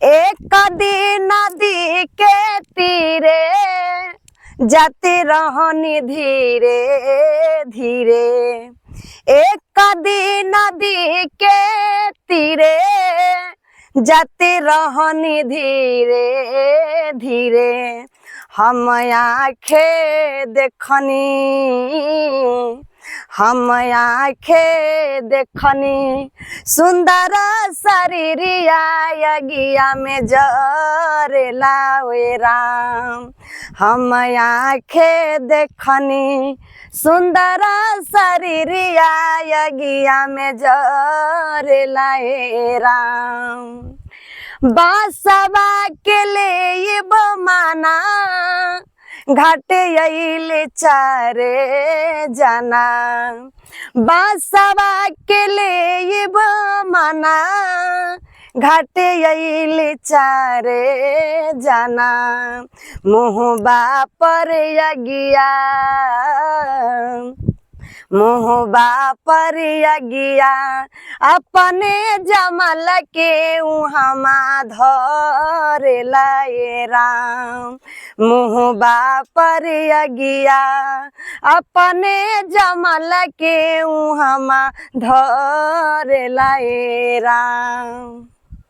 एक दिन नदी के तीरे जाते रहनी धीरे धीरे। एक दिन नदी के तीरे जाते रहनी धीरे धीरे। हम आँखें देखनी, हम आँखें देखनी सुंदर शरीरिया यगिया में जरेला वे राम। हम आँखें देखनी सुंदर शरीरिया यगिया में जरेला हे राम। बासवा के ले माना घाटे अइले चारे जाना। बासवा के ले माना घाटे अइले चारे जाना। मुहबा पर यगिया, मुहबा पर यगिया अपने जमल के उहमा धरेला ये राम। मुहबा पर यगिया अपने जमल के उहमा धरेला ये राम।